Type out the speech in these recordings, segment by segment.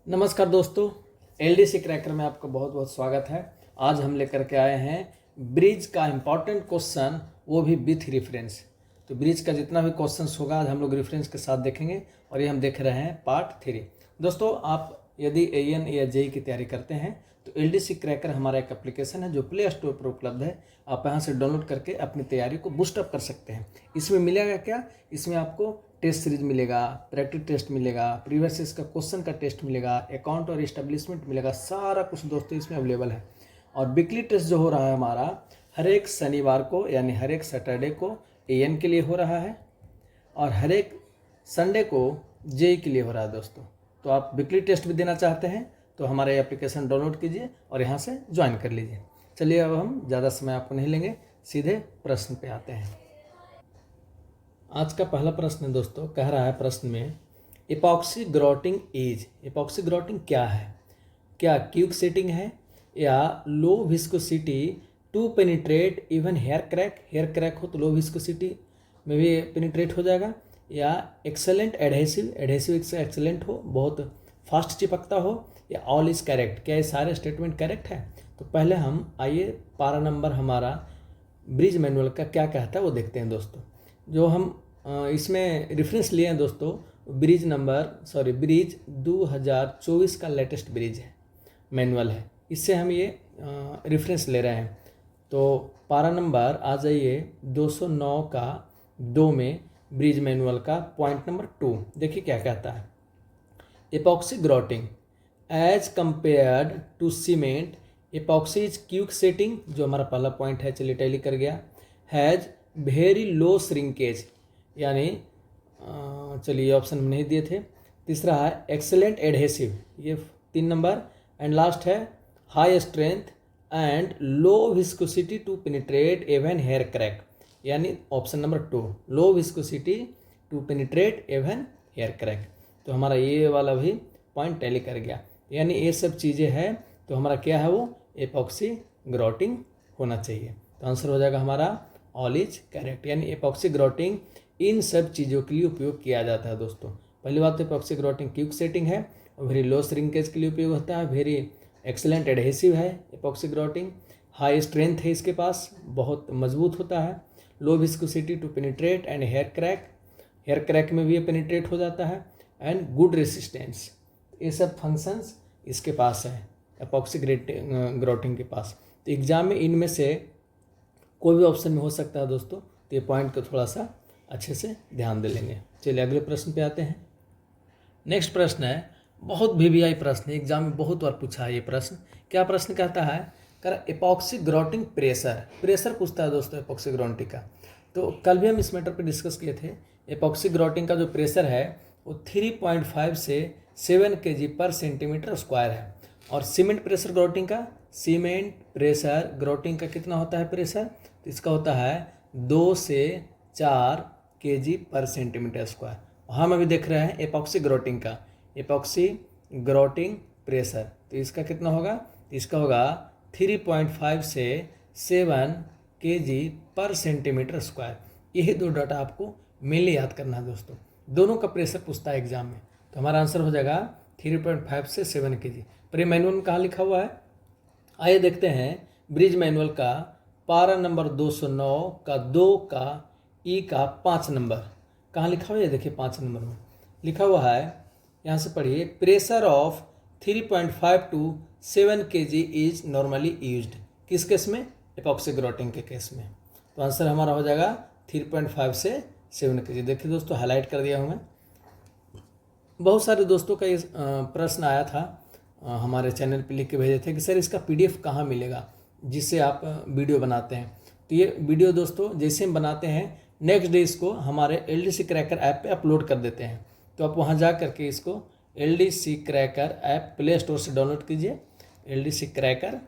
नमस्कार दोस्तों, LDC cracker में आपका बहुत बहुत स्वागत है। आज हम लेकर के आए हैं ब्रिज का इम्पॉर्टेंट क्वेश्चन, वो भी विथ रेफरेंस। तो ब्रिज का जितना भी क्वेश्चंस होगा आज हम लोग रेफरेंस के साथ देखेंगे और ये हम देख रहे हैं पार्ट 3। दोस्तों, आप यदि एएन या जेई की तैयारी करते हैं तो एलडीसी क्रैकर हमारा एक एप्लीकेशन है जो प्ले स्टोर पर उपलब्ध है। आप यहाँ से डाउनलोड करके अपनी तैयारी को बूस्टअप कर सकते हैं। इसमें मिलेगा क्या? इसमें आपको टेस्ट सीरीज मिलेगा, प्रैक्टिस टेस्ट मिलेगा, प्रीवियस ईयर का क्वेश्चन का टेस्ट मिलेगा, अकाउंट और इस्टेब्लिशमेंट मिलेगा, सारा कुछ दोस्तों इसमें अवेलेबल है। और वीकली टेस्ट जो हो रहा है हमारा हर एक शनिवार को यानी हर एक सैटरडे को एएन के लिए हो रहा है और हर एक संडे को जेई के लिए हो रहा है दोस्तों। तो आप वीकली टेस्ट भी देना चाहते हैं तो हमारा एप्लीकेशन डाउनलोड कीजिए और यहाँ से ज्वाइन कर लीजिए। चलिए, अब हम ज़्यादा समय आपको नहीं लेंगे, सीधे प्रश्न पे आते हैं। आज का पहला प्रश्न दोस्तों कह रहा है प्रश्न में epoxy grouting is. Epoxy grouting क्या है? क्या क्यूक सेटिंग है या low viscosity to penetrate even hair crack? Hair crack हो तो लो विस्कोसिटी में भी पेनिट्रेट हो जाएगा। या एक्सेलेंट एडहेसिव, एडहेसिव एक्सेलेंट हो, बहुत फास्ट चिपकता हो। या ऑल इज करेक्ट, क्या ये सारे स्टेटमेंट करेक्ट है? तो पहले हम आइए पारा नंबर हमारा ब्रिज मैनुअल का क्या कहता है वो देखते हैं दोस्तों। जो हम इसमें रेफरेंस लिए हैं दोस्तों, ब्रिज 2024 का लेटेस्ट ब्रिज है, मैनुअल है, इससे हम ये रेफरेंस ले रहे हैं। तो पारा नंबर आ जाइए 209 का 2 में ब्रिज मैनुअल का पॉइंट नंबर 2 देखिए क्या कहता है। Epoxy grouting as compared to cement, epoxy is quick setting, जो हमारा पहला पॉइंट है, चलिए टैली कर गया। हैज़ वेरी लो श्रिंकेज, यानी चलिए ऑप्शन में नहीं दिए थे। तीसरा है एक्सेलेंट एडहेसिव, ये 3 नंबर। एंड लास्ट है high strength and low viscosity to penetrate even hair crack, यानी option number 2, low viscosity to penetrate even hair crack. तो हमारा ये वाला भी पॉइंट टैली कर गया, यानी ये सब चीज़ें हैं। तो हमारा क्या है, वो एपॉक्सी ग्रोटिंग होना चाहिए। तो आंसर हो जाएगा हमारा ऑल इज करेक्ट, यानी एपॉक्सी ग्रोटिंग इन सब चीज़ों के लिए उपयोग किया जाता है दोस्तों। पहली बात तो एपॉक्सी ग्रोटिंग क्यूक सेटिंग है और वेरी लो श्रिंकेज के लिए उपयोग होता है। वेरी एक्सेलेंट एडहेसिव है एपॉक्सी ग्रोटिंग, हाई स्ट्रेंथ है इसके पास, बहुत मजबूत होता है। Low viscosity to penetrate and hair crack, hair crack में भी ये पेनिट्रेट हो जाता है। एंड गुड रेसिस्टेंस, ये सब फंक्शंस इसके पास है एपॉक्सी ग्रोटिंग के पास। तो एग्जाम में इनमें से कोई भी ऑप्शन में हो सकता है दोस्तों, तो ये पॉइंट को थोड़ा सा अच्छे से ध्यान दे लेंगे। चलिए अगले प्रश्न पे आते हैं। नेक्स्ट प्रश्न है, बहुत वीवीआई प्रश्न है, एग्जाम में बहुत बार पूछा है ये प्रश्न। क्या प्रश्न कहता है? कर एपॉक्सी ग्रोटिंग प्रेशर, प्रेशर पूछता है दोस्तों एपॉक्सी ग्रोटिंग का। तो कल भी हम इस मैटर पे डिस्कस किए थे। एपॉक्सी ग्रोटिंग का जो प्रेशर है वो 3.5 से 7 kg पर सेंटीमीटर स्क्वायर है। और सीमेंट प्रेशर ग्रोटिंग का, सीमेंट प्रेशर ग्रोटिंग का कितना होता है प्रेशर? तो इसका होता है 2 से 4 kg पर सेंटीमीटर स्क्वायर। हम अभी देख रहे हैं एपॉक्सी ग्रोटिंग का, एपॉक्सी ग्रोटिंग प्रेशर। तो इसका कितना होगा? इसका होगा 3.5 से 7 kg पर सेंटीमीटर स्क्वायर। यही दो डाटा आपको मेनली याद करना है दोस्तों। दोनों का प्रेशर पूछता है एग्जाम में। तो हमारा आंसर हो जाएगा 3.5 से 7 kg। पर ये मैनुअल में कहाँ लिखा हुआ है? आइए देखते हैं ब्रिज मैनुअल का पारा नंबर 209 का 2 का ई का 5 नंबर कहाँ लिखा हुआ है? देखिए 5 नंबर में लिखा हुआ है, यहाँ से पढ़िए। Pressure of 3.5 to 7 kg is normally used, किस केस में? एपॉक्सी ग्रोटिंग के केस में। तो आंसर हमारा हो जाएगा 3.5 से 7 kg। देखिए दोस्तों, हाईलाइट कर दिया हूँ मैं। बहुत सारे दोस्तों का ये प्रश्न आया था, हमारे चैनल पे लिख के भेजे थे कि सर इसका पीडीएफ कहाँ मिलेगा जिससे आप वीडियो बनाते हैं। तो ये वीडियो दोस्तों जैसे हम बनाते हैं नेक्स्ट डे इसको हमारे एलडीसी क्रैकर ऐप पे अपलोड कर देते हैं। तो आप वहाँ जा करके इसको LDC cracker app play store से डाउनलोड कीजिए। एलडीसी क्रैकर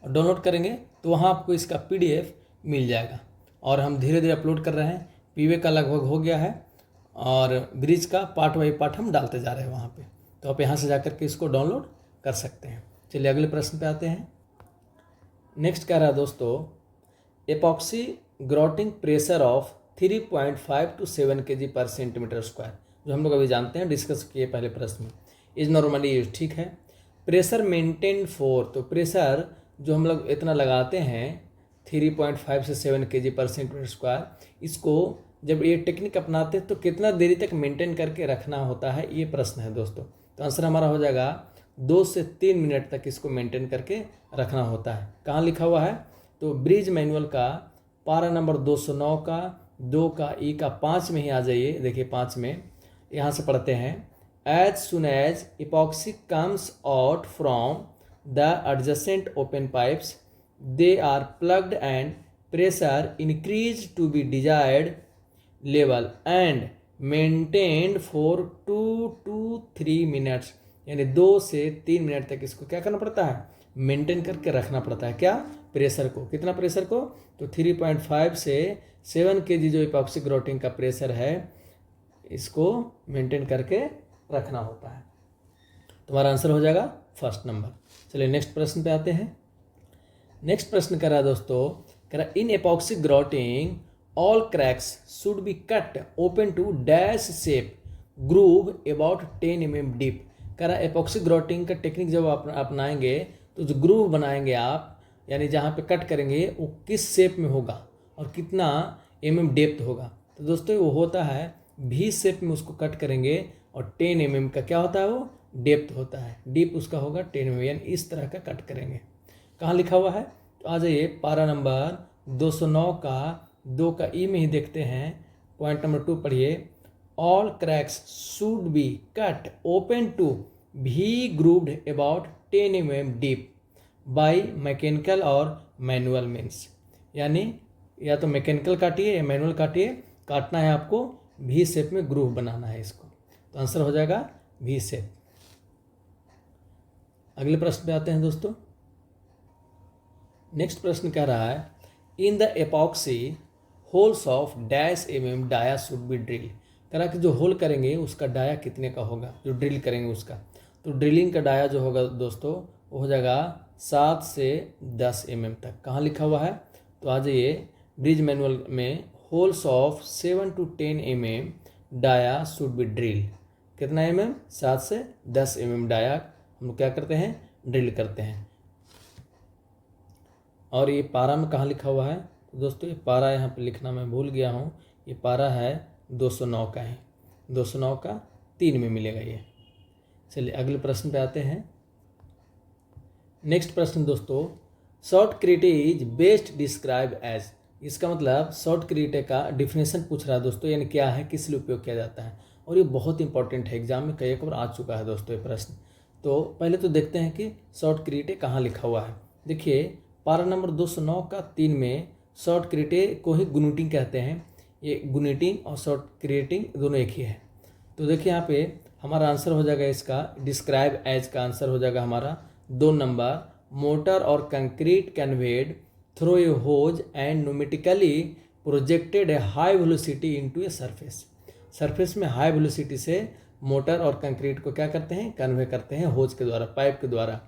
डाउनलोड करेंगे तो वहाँ आपको इसका पीडीएफ मिल जाएगा। और हम धीरे धीरे अपलोड कर रहे हैं। पीवे का लगभग हो गया है और ब्रिज का पार्ट बाई पार्ट हम डालते जा रहे हैं वहाँ पे। तो आप यहाँ से जाकर के इसको डाउनलोड कर सकते हैं। चलिए अगले प्रश्न पे आते हैं। नेक्स्ट कह रहा है दोस्तों, epoxy grouting pressure of 3.5 to 7 kg per centimeter square, जो हम लोग अभी जानते हैं, डिस्कस किए पहले प्रश्न में। इज नॉर्मली यूज, ठीक है। प्रेशर मेंटेन फॉर, तो प्रेशर जो हम लोग इतना लगाते हैं 3.5 से 7 kg/cm², इसको जब ये टेक्निक अपनाते हैं तो कितना देरी तक मेंटेन करके रखना होता है, ये प्रश्न है दोस्तों। तो आंसर हमारा हो जाएगा 2 से 3 मिनट तक इसको मेंटेन करके रखना होता है। कहाँ लिखा हुआ है? तो ब्रिज मैनुअल का पारा नंबर 209 का 2 का ई का 5 में ही आ जाइए। देखिए 5 में यहाँ से पढ़ते हैं, as soon as epoxy comes out from the adjacent open pipes they are plugged and pressure increase to be desired level and maintained for 2 to 3 minutes, यानी 2 से 3 मिनट तक इसको क्या करना पड़ता है? मेंटेन करके रखना पड़ता है। क्या? प्रेशर को। कितना प्रेशर को? तो 3.5 से 7 kg जो इपॉक्सी ग्रोटिंग का प्रेशर है, इसको मेंटेन करके रखना होता है। तुम्हारा आंसर हो जाएगा फर्स्ट नंबर। चलिए नेक्स्ट प्रश्न पे आते हैं। नेक्स्ट प्रश्न कह रहा है दोस्तों, कह रहा in epoxy grouting all cracks should be cut open to dash shape groove about 10 mm deep. कह रहा एपॉक्सी ग्रोटिंग का टेक्निक जब आप अपनाएंगे तो जो ग्रूव बनाएंगे आप, यानी जहाँ पे कट करेंगे वो किस शेप में होगा और कितना mm डेप्थ होगा। तो दोस्तों वो होता है भी शेप में उसको कट करेंगे और 10 mm का क्या होता है? वो डेप्थ होता है। डीप उसका होगा 10 mm, यानी इस तरह का कट करेंगे। कहाँ लिखा हुआ है? तो आ जाइए पारा नंबर 209 का 2 का ई में ही देखते हैं। पॉइंट नंबर 2 पढ़िए, all cracks should be cut open to V grooved about 10 mm deep by mechanical और मैनुअल मीन्स, यानी या तो मैकेनिकल काटिए या मैनुअल काटिए, काटना है आपको, भी शेप में ग्रूव बनाना है इसको। तो आंसर हो जाएगा भी शेप। अगले प्रश्न पे आते हैं दोस्तों। नेक्स्ट प्रश्न कह रहा है, in the epoxy holes of dash mm dia should be drill. कह रहा कि जो होल करेंगे उसका डाया कितने का होगा, जो ड्रिल करेंगे उसका। तो ड्रिलिंग का डाया जो होगा दोस्तों वो हो जाएगा 7 से 10 mm तक। कहाँ लिखा हुआ है? तो आ जाइए ब्रिज मैनुअल में, holes of 7 to 10 mm dia should be drill. कितना mm? 7 से 10 mm डाया हम क्या करते हैं? ड्रिल करते हैं। और ये पारा में कहाँ लिखा हुआ है? तो दोस्तों ये पारा यहाँ पे लिखना मैं भूल गया हूँ। ये पारा है 209 का है, 209 का 3 में मिलेगा ये। चलिए अगले प्रश्न पे आते हैं। नेक्स्ट प्रश्न दोस्तों, shotcrete is best describe as. इसका मतलब शॉर्ट क्रिटे का डिफिनेशन पूछ रहा है दोस्तों, यानी क्या है, किस लिए उपयोग किया जाता है। और ये बहुत इंपॉर्टेंट है, एग्जाम में कई बार आ चुका है दोस्तों ये प्रश्न। तो पहले तो देखते हैं कि शॉर्ट क्रिटे कहाँ लिखा हुआ है। देखिए पारा नंबर 209 का 3 में शॉर्ट क्रिटे को ही गुनिटिंग कहते हैं। ये गुनिटिंग और शॉर्ट क्रिएटिंग दोनों एक ही है। तो देखिए यहाँ पे हमारा आंसर हो जाएगा, इसका डिस्क्राइब एज का आंसर हो जाएगा हमारा 2 नंबर, मोटर और concrete conveyed through a hose and pneumatically projected a high velocity into a surface. Surface में हाई वेलोसिटी से मोटर और कंक्रीट को क्या करते हैं? कन्वे करते हैं होज के द्वारा, पाइप के द्वारा,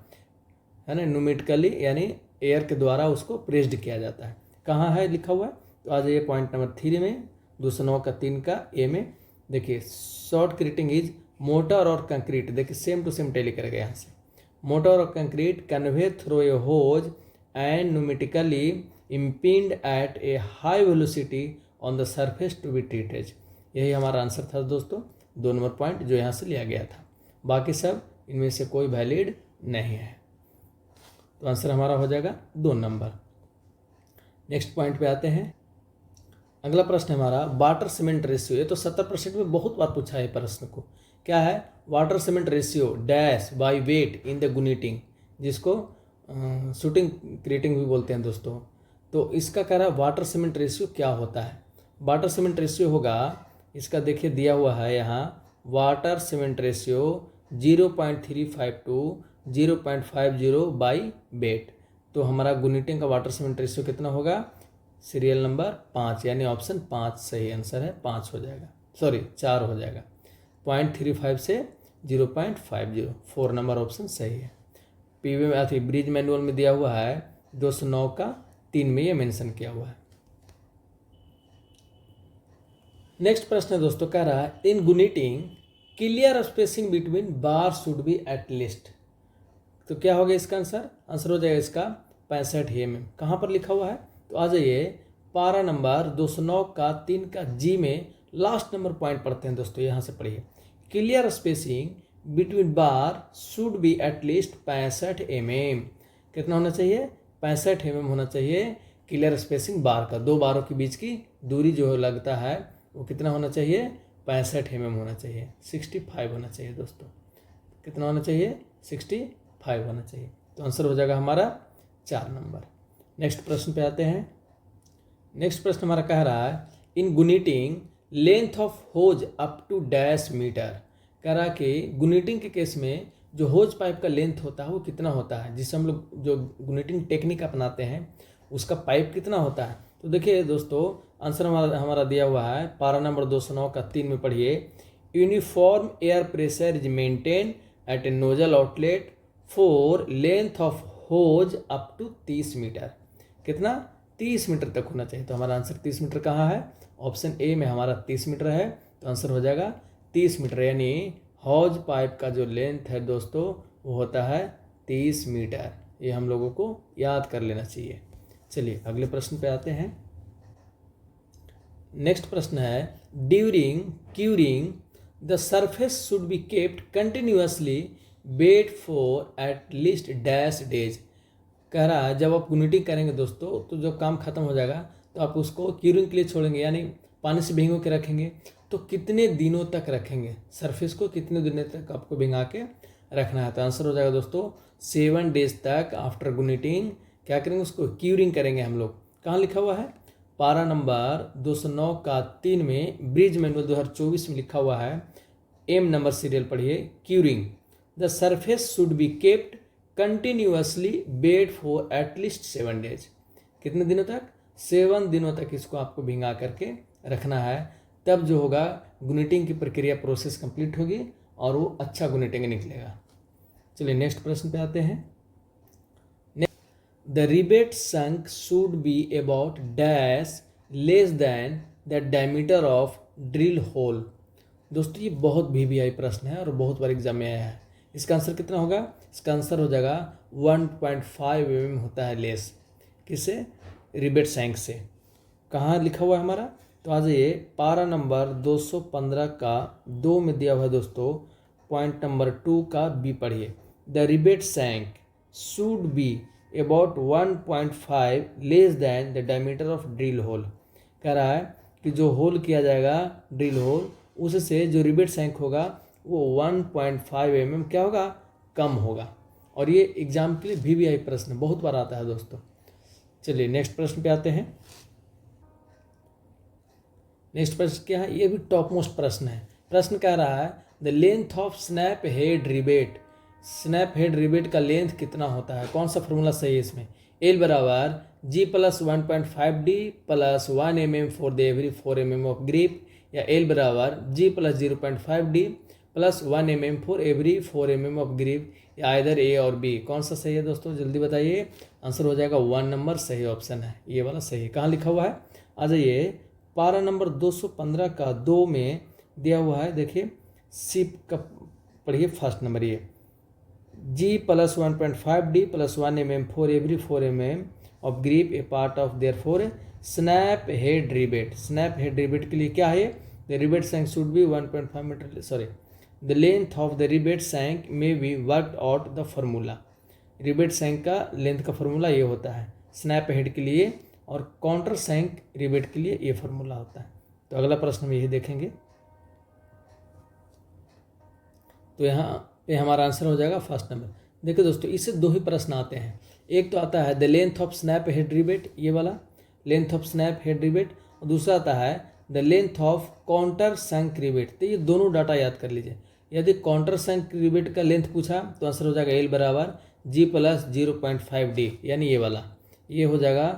है ना। न्यूमेटिकली यानी एयर के द्वारा उसको प्रेस्ड किया जाता है। कहाँ है लिखा हुआ है? तो आ जाइए पॉइंट नंबर 3 में, 209 का 3 का ए में। देखिए शॉर्ट क्रिटिंग इज मोटर और कंक्रीट, देखिए सेम टू सेम टेली करेगा यहाँ से। मोटर और concrete conveyed through a hose and pneumatically impinged at a high velocity on the surface to be treated. यही हमारा आंसर था दोस्तों, 2 नंबर पॉइंट जो यहाँ से लिया गया था। बाकी सब इनमें से कोई वैलिड नहीं है। तो आंसर हमारा हो जाएगा 2 नंबर। नेक्स्ट पॉइंट पे आते हैं। अगला प्रश्न हमारा वाटर सीमेंट रेशियो। ये तो 70% में बहुत बार पूछा है प्रश्न को। क्या है? Water cement ratio dash by weight in the guniting, जिसको शूटिंग क्रिएटिंग भी बोलते हैं दोस्तों। तो इसका कह रहा है वाटर सीमेंट रेशियो क्या होता है। वाटर सीमेंट रेशियो होगा, इसका देखिए दिया हुआ है यहाँ, water cement ratio 0.35 to 0.50 by wait. तो हमारा गुनिटिंग का वाटर सीमेंट रेशियो कितना होगा? सीरियल नंबर 5, यानी ऑप्शन 5 सही आंसर है। 5 हो जाएगा, सॉरी 4 हो जाएगा। 0.35 से 0.50, 4 नंबर ऑप्शन सही है। पीवी में अथी ब्रिज मैनुअल में दिया हुआ है 209 का 3 में ये मेंशन किया हुआ है। नेक्स्ट प्रश्न है दोस्तों, कह रहा है in guniting clear spacing between bar should be at least. तो क्या होगा इसका आंसर? आंसर हो जाएगा इसका 65 mm। कहाँ पर लिखा हुआ है? तो आ जाइए पारा नंबर 209 का 3 का जी में लास्ट नंबर पॉइंट पढ़ते हैं दोस्तों। यहाँ से पढ़िए, clear spacing between bar should be at least 65 mm। कितना होना चाहिए? 65 mm होना चाहिए क्लियर स्पेसिंग बार का। दो बारों के बीच की दूरी जो लगता है वो कितना होना चाहिए? 65 mm होना चाहिए, 65 होना चाहिए दोस्तों। कितना होना चाहिए? 65 होना चाहिए। तो आंसर हो जाएगा हमारा 4 नंबर। नेक्स्ट प्रश्न पे आते हैं। नेक्स्ट प्रश्न हमारा कह रहा है in guniting length of hose up to dash meter. कह रहा है कि गुनीटिंग के केस में जो होज पाइप का लेंथ होता है वो कितना होता है, जिससे हम लोग जो गुनीटिंग टेक्निक अपनाते हैं उसका पाइप कितना होता है। तो देखिए दोस्तों आंसर हमारा दिया हुआ है पारा नंबर 209 का 3 में पढ़िए, uniform air pressure is maintain at a nozzle outlet for length of hose up to 30 metre. कितना? 30 मीटर तक होना चाहिए। तो हमारा आंसर 30 मीटर कहाँ है? ऑप्शन ए में हमारा 30 मीटर है। तो आंसर हो जाएगा 30 मीटर, यानी हौज पाइप का जो लेंथ है दोस्तों वो होता है 30 मीटर। ये हम लोगों को याद कर लेना चाहिए। चलिए अगले प्रश्न पे आते हैं। नेक्स्ट प्रश्न है during curing the surface should be kept continuously wet for at least dash days. कह रहा है जब आप गुनीटिंग करेंगे दोस्तों तो जब काम खत्म हो जाएगा तो आप उसको क्यूरिंग के लिए छोड़ेंगे, यानी पानी से भिगो के रखेंगे। तो कितने दिनों तक रखेंगे सरफेस को? कितने दिनों तक आपको भिंगा के रखना है? तो आंसर हो जाएगा दोस्तों 7 डेज तक आफ्टर गुनीटिंग क्या करेंगे? उसको क्यूरिंग करेंगे हम लोग। कहाँ लिखा हुआ है? पारा नंबर 209 का 3 में ब्रिज मैनुअल 2024 में लिखा हुआ है। एम नंबर सीरियल पढ़िए, curing the surface should be kept continuously bed for at least 7 days. कितने दिनों तक? 7 दिनों तक इसको आपको भिंगा करके रखना है। तब जो होगा गुनीटिंग की प्रक्रिया प्रोसेस कंप्लीट होगी और वो अच्छा गुनीटिंग निकलेगा। चलिए नेक्स्ट प्रश्न पे आते हैं। The rivet shank should be about dash less than the diameter of drill hole. दोस्तों ये बहुत VVI प्रश्न है और बहुत बार एग्जाम में आया है। इसका आंसर कितना होगा? इसका आंसर हो जाएगा 1.5 mm होता है लेस। किससे? रिबेट सैंक से। कहाँ लिखा हुआ है हमारा? तो आ जाइए पारा नंबर 215 का 2 में दिया हुआ है दोस्तों, पॉइंट नंबर 2 का बी पढ़िए, the rebate सैंक should be about 1.5 less than the diameter of drill hole. कह रहा है कि जो होल किया जाएगा ड्रिल होल उससे जो रिबेट सैंक होगा वो 1.5 mm क्या होगा? कम होगा। और ये एग्जाम के लिए VVI प्रश्न बहुत बार आता है दोस्तों। चलिए नेक्स्ट प्रश्न पे आते हैं। नेक्स्ट प्रश्न क्या है? ये भी टॉप मोस्ट प्रश्न है। प्रश्न कह रहा है the length of snap head rivet. Snap head rebate का लेंथ कितना होता है? कौन सा फॉर्मूला सही है इसमें? एल बराबर G plus 1.5D plus 1 mm for the every 4 mm of grip, या एल बराबर G plus 0.5D plus 1 mm for every 4 mm of grip, या इधर ए और बी। कौन सा सही है दोस्तों? जल्दी बताइए। आंसर हो जाएगा 1 नंबर सही ऑप्शन है, ये वाला सही है। कहाँ लिखा हुआ है? आ जाइए पारा नंबर 215 का 2 में दिया हुआ है। देखिए सिप का पढ़िए फर्स्ट नंबर, ये G plus 1.5D plus 1 mm for every 4 mm of grip a part of their for snap head rivet. Snap head rivet के लिए क्या है? The rebate सैंक should be 1.5 metre, sorry the length of the rebate shank may be worked out the formula. Rivet shank का length का formula ये होता है snap head के लिए, और काउंटर सैंक रिबेट के लिए ये फार्मूला होता है। तो अगला प्रश्न हम यही देखेंगे। तो यहाँ पे हमारा आंसर हो जाएगा फर्स्ट नंबर। देखिए दोस्तों इससे 2 ही प्रश्न आते हैं। एक तो आता है the length of snap head rebate, ये वाला length of snap head rebate, और दूसरा आता है the length of counter sunk rebate. तो ये दोनों डाटा याद कर लीजिए। यदि काउंटर संक रिबेट का लेंथ पूछा तो आंसर हो जाएगा एल बराबर G प्लस 0.5D, यानी ये वाला, ये हो जाएगा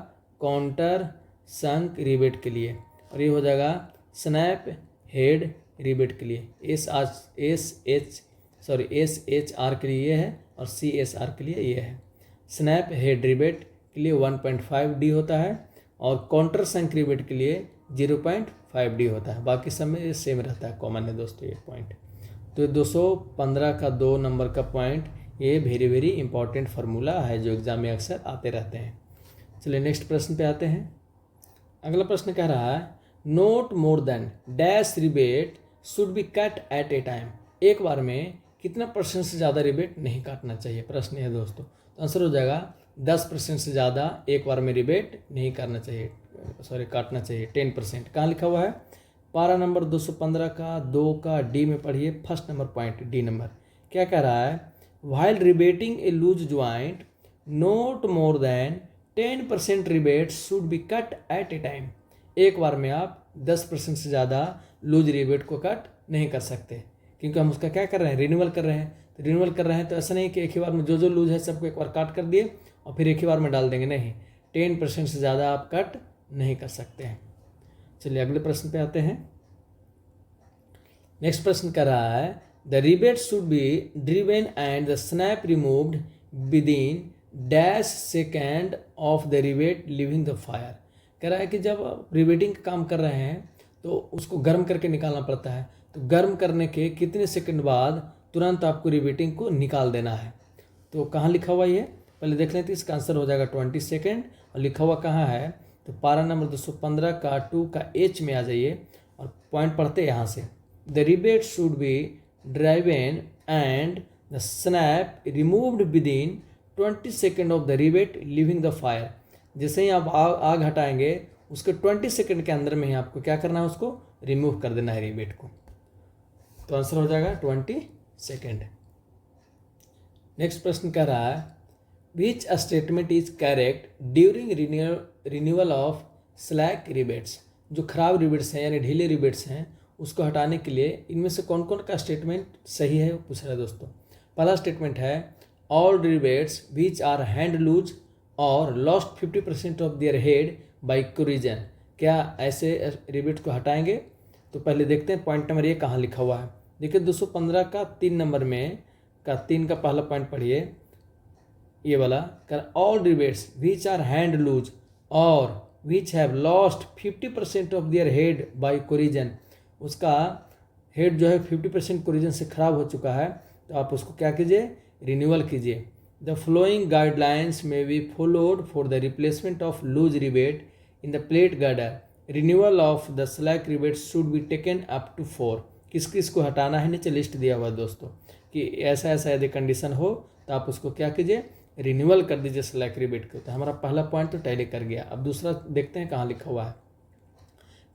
काउंटर संक रिबेट के लिए, और ये हो जाएगा स्नैप हेड रिबेट के लिए। SHR के लिए ये है और CSR के लिए ये है। स्नैप हेड रिबेट के लिए 1.5D होता है और काउंटर संक रिबेट के लिए 0.5D होता है। बाकी सब में सेम रहता है, कॉमन है दोस्तों ये पॉइंट। तो 215 का 2 नंबर का पॉइंट, ये वेरी वेरी इंपॉर्टेंट फार्मूला है जो एग्जाम में अक्सर आते रहते हैं। चलिए नेक्स्ट प्रश्न पे आते हैं। अगला प्रश्न कह रहा है not more than dash rivet should be cut at a time. एक बार में कितना % से ज़्यादा रिबेट नहीं काटना चाहिए, प्रश्न है दोस्तों। तो आंसर हो जाएगा 10% से ज़्यादा एक बार में रिबेट नहीं करना चाहिए, काटना चाहिए 10%। कहाँ लिखा हुआ है? पारा नंबर 215 का 2 का डी में पढ़िए, first number point D number. क्या कह रहा है? While riveting a loose joint not more than 10% rivet should be cut at a time. एक बार में आप 10% से ज़्यादा लूज रिबेट को कट नहीं कर सकते, क्योंकि हम उसका क्या कर रहे हैं? रिन्यूअल कर रहे हैं। तो रिन्यूअल कर रहे हैं तो ऐसा नहीं कि एक ही बार में जो लूज है सबको एक बार काट कर दिए और फिर एक ही बार में डाल देंगे, नहीं, 10% से ज़्यादा आप कट नहीं कर सकते हैं। चलिए अगले प्रश्न पे आते हैं। नेक्स्ट प्रश्न कर रहा है the rebate should be driven and the snap removed within dash second of the rebate living the fire. कह रहा है कि जब आप रिबेटिंग का काम कर रहे हैं तो उसको गर्म करके निकालना पड़ता है, तो गर्म करने के कितने सेकंड बाद तुरंत आपको रिबेटिंग को निकाल देना है। तो कहाँ लिखा हुआ ये पहले देख लेते हैं। इसका आंसर हो जाएगा 20 सेकेंड। और लिखा हुआ कहाँ है? तो पारा नंबर 215 का 2 का एच में आ जाइए और पॉइंट पढ़ते यहाँ से। The rebate should B driven and the snap removed within 20 second of the rebate living the fire. जैसे ही आप आग हटाएंगे उसके 20 सेकेंड के अंदर में ही आपको क्या करना है? उसको रिमूव कर देना है रिबेट को। तो आंसर हो जाएगा 20 सेकेंड। नेक्स्ट प्रश्न कह रहा है which statement is correct during renewal of slack rebates. जो खराब रिबेट्स हैं यानी ढीले रिबेट्स हैं उसको हटाने के लिए इनमें से कौन कौन का स्टेटमेंट सही है वो पूछ रहा है दोस्तों। पहला स्टेटमेंट है all rivets which are hand loose और lost 50% of their head by corrosion. क्या ऐसे रिबेट को हटाएंगे? तो पहले देखते हैं पॉइंट नंबर ये कहाँ लिखा हुआ है। देखिए 215 का 3 नंबर में का 3 का पहला पॉइंट पढ़िए, ये वाला कर all rivets which are hand loose और which have lost 50% of their head by corrosion. उसका हेड जो है 50% कोरिजन से खराब हो चुका है, तो आप उसको क्या कीजिए? रिन्यूअल कीजिए। The following guidelines may be followed for the replacement of loose rivet in the plate girder. Renewal of the slack rivet should be taken up to 4। किस किस को हटाना है? नीचे लिस्ट दिया हुआ है दोस्तों कि ऐसा ऐसा यदि कंडीशन हो तो आप उसको क्या कीजिए? रिन्यूअल कर दीजिए स्लैक रिबेट को। तो हमारा पहला पॉइंट तो टैली कर गया। अब दूसरा देखते हैं कहाँ लिखा हुआ है।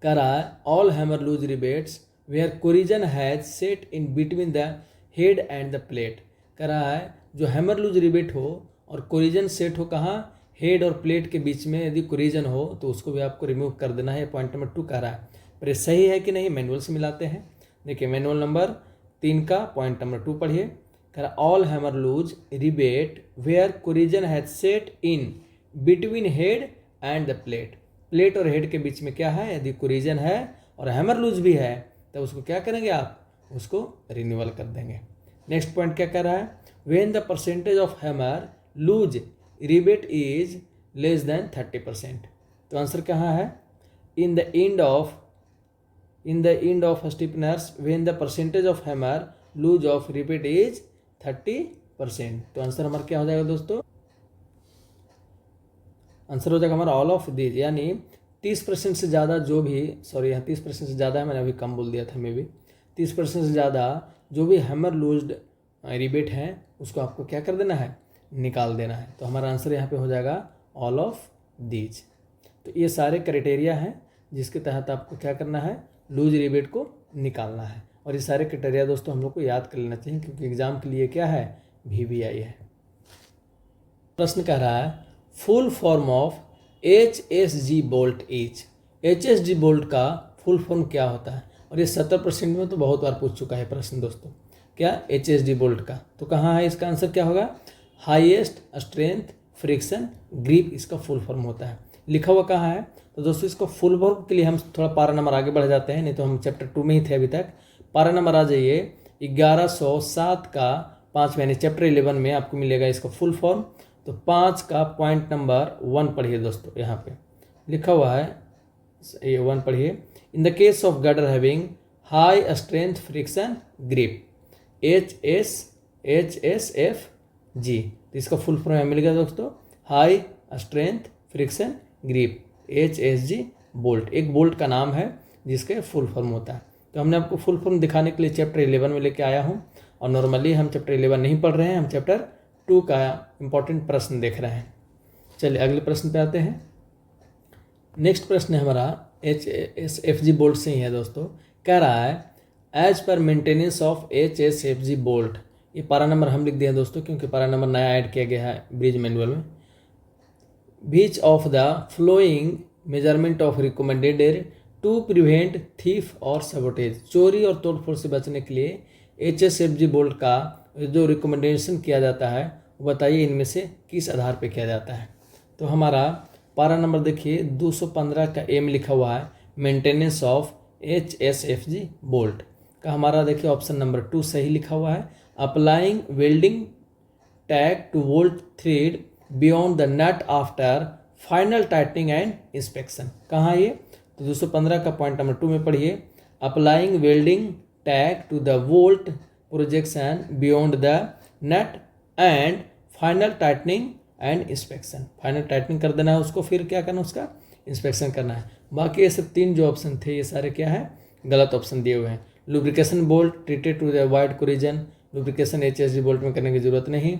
कह रहा है all hammer loose rivets where corrosion has set in between the head and the plate. कह रहा है जो हैमर लूज रिबेट हो और कोरिजन सेट हो कहाँ? हेड और प्लेट के बीच में यदि कोरिजन हो तो उसको भी आपको रिमूव कर देना है। पॉइंट नंबर 2 कह रहा है, पर ये सही है कि नहीं? मैनुअल से मिलाते हैं। देखिए मैनुअल नंबर 3 का पॉइंट नंबर 2 पढ़िए। कह रहा all hammer loose rivet where corrosion has set in between head and the plate. Plate और हेड के बीच में क्या है? यदि कोरिजन है और हैमर लूज भी है तो उसको क्या करेंगे? आप उसको रिन्यूअल कर देंगे। नेक्स्ट पॉइंट क्या कह रहा है? When the percentage of hammer loose rivet is less than 30%। तो आंसर कहाँ है? In the end of stiffeners when the percentage of hammer loose of rivet is 30%। तो आंसर हमारा क्या हो जाएगा दोस्तों? आंसर हो जाएगा हमारा ऑल ऑफ दीज, यानी 30% से ज़्यादा जो भी, सॉरी यहाँ 30% से ज़्यादा है, मैंने अभी कम बोल दिया था मे भी। 30% से ज़्यादा जो भी हैमर लूज्ड रिबेट हैं उसको आपको क्या कर देना है? निकाल देना है। तो हमारा आंसर यहाँ पे हो जाएगा ऑल ऑफ दीज। तो ये सारे क्राइटेरिया हैं जिसके तहत आपको क्या करना है? लूज रिबेट को निकालना है। और ये सारे क्राइटेरिया दोस्तों हम लोग को याद कर लेना चाहिए, क्योंकि एग्जाम के लिए क्या है? VVI है। प्रश्न कह रहा है full form of HSG bolt is. HSG bolt का फुल फॉर्म क्या होता है? और ये 70% में तो बहुत बार पूछ चुका है प्रश्न दोस्तों। क्या? HSG बोल्ट का। तो कहाँ है? इसका आंसर क्या होगा? हाईएस्ट स्ट्रेंथ फ्रिक्शन ग्रिप इसका फुल फॉर्म होता है। लिखा हुआ कहाँ है? तो दोस्तों इसको फुल फॉर्म के लिए हम थोड़ा पारा नंबर आगे बढ़ जाते हैं, नहीं तो हम चैप्टर 2 में ही थे अभी तक। पारा नंबर आ जाइए 1107 का 5 यानी चैप्टर 11 में आपको मिलेगा इसका फुल फॉर्म। तो 5 का पॉइंट नंबर 1 पढ़िए दोस्तों। यहाँ पे लिखा हुआ है, ये 1 पढ़िए। In the case of girder having high strength friction grip. HSFG। तो इसका फुल फॉर्म मिल गया दोस्तों, high strength friction grip, HSG bolt. एक बोल्ट का नाम है जिसके फुल फॉर्म होता है। तो हमने आपको फुल फॉर्म दिखाने के लिए चैप्टर 11 में लेके आया हूँ, और नॉर्मली हम चैप्टर 11 नहीं पढ़ रहे हैं, हम चैप्टर 2 का इंपॉर्टेंट प्रश्न देख रहे हैं। चलिए अगले प्रश्न पे आते हैं। नेक्स्ट प्रश्न है हमारा HSFG बोल्ट से ही है दोस्तों। कह रहा है as per maintenance of HSFG bolt. ये पारा नंबर हम लिख दिए हैं दोस्तों, क्योंकि पारा नंबर नया ऐड किया गया है ब्रिज मैनुअल में। Which of the following measurement of recommended to prevent theft और सबोटेज। चोरी और तोड़फोड़ से बचने के लिए HSFG बोल्ट का जो रिकमेंडेशन किया जाता है वो बताइए इनमें से किस आधार पे किया जाता है। तो हमारा पारा नंबर देखिए 215 का एम लिखा हुआ है, मेंटेनेंस ऑफ HSFG बोल्ट का। हमारा देखिए ऑप्शन नंबर 2 सही लिखा हुआ है, applying welding tag to bolt thread beyond the nut after final tightening and inspection. कहाँ ये, तो 215 का पॉइंट नंबर 2 में पढ़िए, applying welding tag to the bolt projection beyond the nut and final tightening and inspection. Final tightening कर देना है उसको, फिर क्या करना है उसका इंस्पेक्शन करना है। बाकी ये सब 3 जो ऑप्शन थे ये सारे क्या है, गलत ऑप्शन दिए हुए हैं। Lubrication bolt treated to the wide corrosion, lubrication HSG bolt में करने की जरूरत नहीं।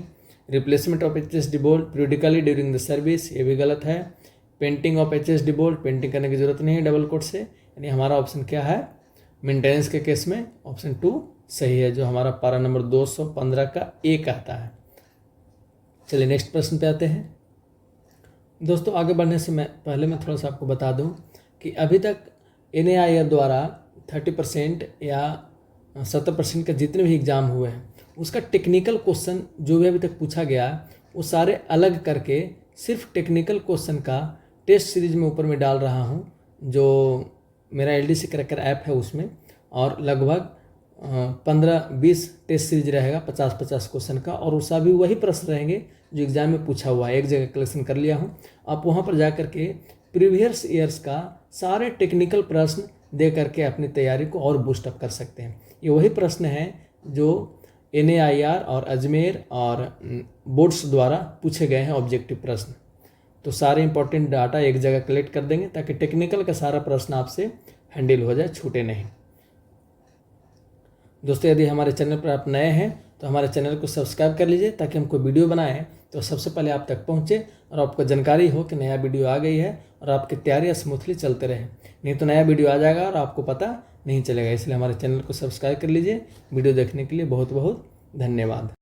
Replacement of HSD bolt periodically during the service, ये भी गलत है। Painting of HSD bolt, painting करने की जरूरत नहीं है डबल कोट से, यानी हमारा ऑप्शन क्या है, मेंटेनेंस के केस में ऑप्शन 2 सही है, जो हमारा पारा नंबर 215 का एक आता है। चलिए नेक्स्ट प्रश्न पे आते हैं दोस्तों। आगे बढ़ने से पहले मैं थोड़ा सा आपको बता दूं कि अभी तक NAIR द्वारा 30% या 70% का जितने भी एग्ज़ाम हुए हैं उसका टेक्निकल क्वेश्चन जो भी अभी तक पूछा गया वो सारे अलग करके सिर्फ टेक्निकल क्वेश्चन का टेस्ट सीरीज में ऊपर में डाल रहा हूँ, जो मेरा LDC क्रैकर ऐप है उसमें, और लगभग 15-20 टेस्ट सीरीज रहेगा 50-50 क्वेश्चन का, और उसका भी वही प्रश्न रहेंगे जो एग्जाम में पूछा हुआ है। एक जगह कलेक्शन कर लिया हूँ, आप वहाँ पर जा कर के प्रीवियस ईयर्स का सारे टेक्निकल प्रश्न दे करके अपनी तैयारी को और बूस्टअप कर सकते हैं। ये वही प्रश्न है जो NAIR और अजमेर और बोर्ड्स द्वारा पूछे गए हैं ऑब्जेक्टिव प्रश्न। तो सारे इंपॉर्टेंट डाटा एक जगह कलेक्ट कर देंगे ताकि टेक्निकल का सारा प्रश्न आपसे हैंडल हो जाए, छूटे नहीं। दोस्तों यदि हमारे चैनल पर आप नए हैं तो हमारे चैनल को सब्सक्राइब कर लीजिए, ताकि हम कोई वीडियो बनाएं तो सबसे पहले आप तक पहुंचे और आपको जानकारी हो कि नया वीडियो आ गई है, और आपकी तैयारी स्मूथली चलते रहे। नहीं तो नया वीडियो आ जाएगा और आपको पता नहीं चलेगा। इसलिए हमारे चैनल को सब्सक्राइब कर लीजिए। वीडियो देखने के लिए बहुत बहुत धन्यवाद।